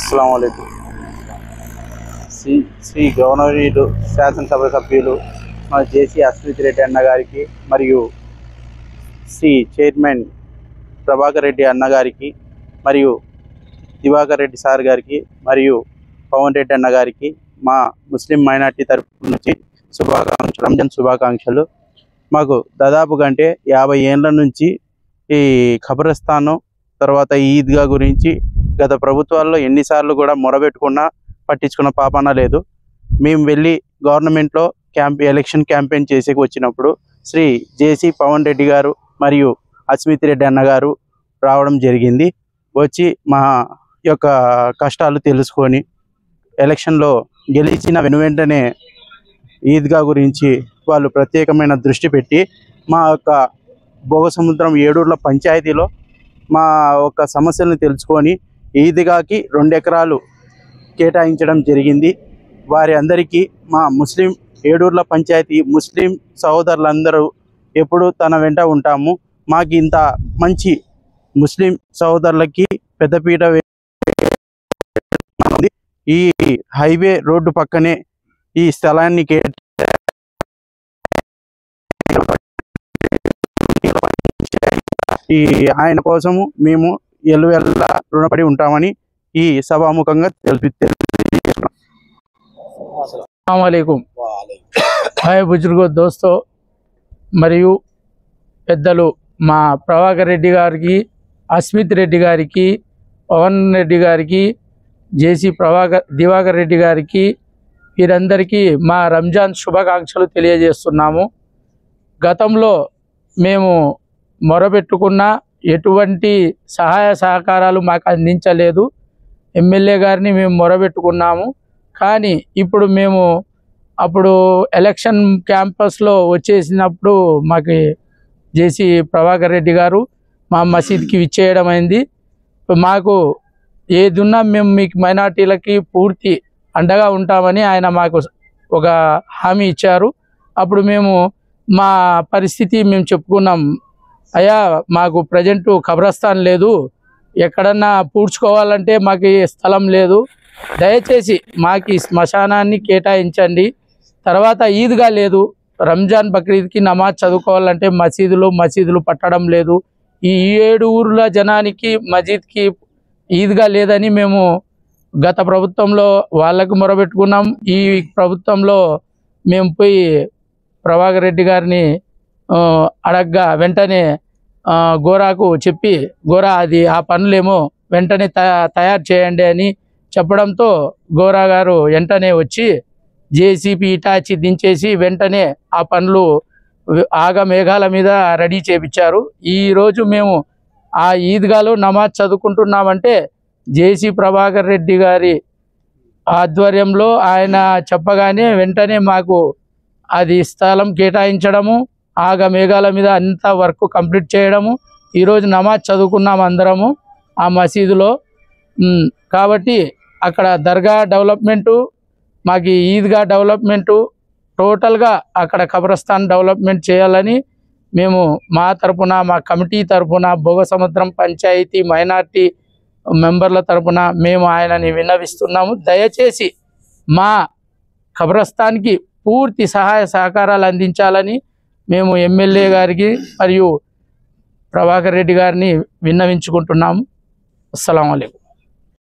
అస్సలాముఅలైకుం. శ్రీ గవర్నరీలు శాసనసభ సభ్యులు మన జేసీ అస్మిత్ రెడ్డి అన్న గారికి మరియు శ్రీ చైర్మన్ ప్రభాకర్ రెడ్డి అన్న గారికి మరియు దివాకర్ రెడ్డి సార్ గారికి మరియు పవన్ రెడ్డి అన్న గారికి మా ముస్లిం మైనార్టీ తరపు నుంచి రంజాన్ శుభాకాంక్షలు. మాకు దాదాపు కంటే 50 ఏళ్ళ నుంచి ఈ ఖబరస్థానం తర్వాత ఈద్గా గురించి గత ప్రభుత్వాల్లో ఎన్నిసార్లు కూడా మొరబెట్టుకున్నా పట్టించుకున్న పాపాన లేదు. మేము వెళ్ళి గవర్నమెంట్లో ఎలక్షన్ క్యాంపెయిన్ చేసేకి వచ్చినప్పుడు శ్రీ జేసీ పవన్ రెడ్డి గారు మరియు అస్మిత్ రెడ్డి అన్న గారు రావడం జరిగింది. వచ్చి మా యొక్క కష్టాలు తెలుసుకొని ఎలక్షన్లో గెలిచిన వెనువెంటనే ఈద్గా గురించి వాళ్ళు ప్రత్యేకమైన దృష్టి పెట్టి మా యొక్క భోగసముద్రం ఏడూర్ల పంచాయతీలో మా యొక్క సమస్యలను తెలుసుకొని ఈద్గాకి 2 ఎకరాలు కేటాయించడం జరిగింది. వారి అందరికీ మా ముస్లిం ఏడూర్ల పంచాయతీ ముస్లిం సహోదరులందరూ ఎప్పుడూ తన వెంట ఉంటాము. మాకు ఇంత మంచి ముస్లిం సహోదరులకి పెద్దపీట ఈ హైవే రోడ్డు పక్కనే ఈ స్థలాన్ని ఆయన కోసము మేము ఎల్లువెల్లా రుణపడి ఉంటామని ఈ సభాముఖంగా అస్సలాముఅలైకుం. హాయ్ బుజుర్గో దోస్తో మరియు పెద్దలు మా ప్రభాకర్ రెడ్డి గారికి, అస్మిత్ రెడ్డి గారికి, పవన్ రెడ్డి గారికి, జేసీ దివాకర్ రెడ్డి గారికి వీరందరికీ మా రంజాన్ శుభాకాంక్షలు తెలియజేస్తున్నాము. గతంలో మేము మొరబెట్టుకున్న ఎటువంటి సహాయ సహకారాలు మాకు అందించలేదు. ఎమ్మెల్యే గారిని మేము మొరబెట్టుకున్నాము. కానీ ఇప్పుడు మేము అప్పుడు ఎలక్షన్ క్యాంపస్లో వచ్చేసినప్పుడు మాకు జేసీ ప్రభాకర్ రెడ్డి గారు మా మసీద్కి ఇచ్చేయడం అయింది. మాకు ఏదున్నా మేము మీకు మైనార్టీలకి పూర్తి అండగా ఉంటామని ఆయన మాకు ఒక హామీ ఇచ్చారు. అప్పుడు మేము మా పరిస్థితి మేము చెప్పుకున్నాం. అయ్యా మాకు ప్రజెంటు ఖబరస్థాన్ లేదు, ఎక్కడన్నా పూడ్చుకోవాలంటే మాకు స్థలం లేదు, దయచేసి మాకు శ్మశానాన్ని కేటాయించండి. తర్వాత ఈద్గా లేదు, రంజాన్ బక్రీద్కి నమాజ్ చదువుకోవాలంటే మసీదులు పట్టడం లేదు. ఈ 7 ఊర్ల జనానికి మసీద్కి ఈద్గా లేదని మేము గత ప్రభుత్వంలో వాళ్ళకు మొరబెట్టుకున్నాం. ఈ ప్రభుత్వంలో మేము పోయి ప్రభాకర్ రెడ్డి గారిని అడగ్గా వెంటనే గోరాకు చెప్పి గోరా ఆ పనులేమో వెంటనే తయారు చేయండి అని చెప్పడంతో గోరా గారు వెంటనే వచ్చి జేసీపీ ఇటాచి దించేసి వెంటనే ఆ పనులు మేఘాల మీద రెడీ చేయించారు. ఈరోజు మేము ఆ ఈద్గాలో నమాజ్ చదువుకుంటున్నామంటే జేసీ ప్రభాకర్ రెడ్డి గారి ఆధ్వర్యంలో ఆయన చెప్పగానే వెంటనే మాకు అది స్థలం కేటాయించడము, మేఘాల మీద అంతా వర్క్ కంప్లీట్ చేయడము. ఈరోజు నమాజ్ చదువుకున్నాము అందరము ఆ మసీదులో. కాబట్టి అక్కడ దర్గా డెవలప్మెంటు, మాకు ఈద్గా డెవలప్మెంటు, టోటల్గా అక్కడ ఖబరస్థాన్ డెవలప్మెంట్ చేయాలని మేము మా తరపున మా కమిటీ తరపున భోగసముద్రం పంచాయతీ మైనార్టీ మెంబర్ల తరపున మేము ఆయనని విన్నవిస్తున్నాము. దయచేసి మా ఖబరస్థాన్కి పూర్తి సహాయ సహకారాలు అందించాలని మేము ఎమ్మెల్యే గారికి మరియు ప్రభాకర్ రెడ్డి గారిని విన్నవించుకుంటున్నాము. అస్సలాము అలైకుం.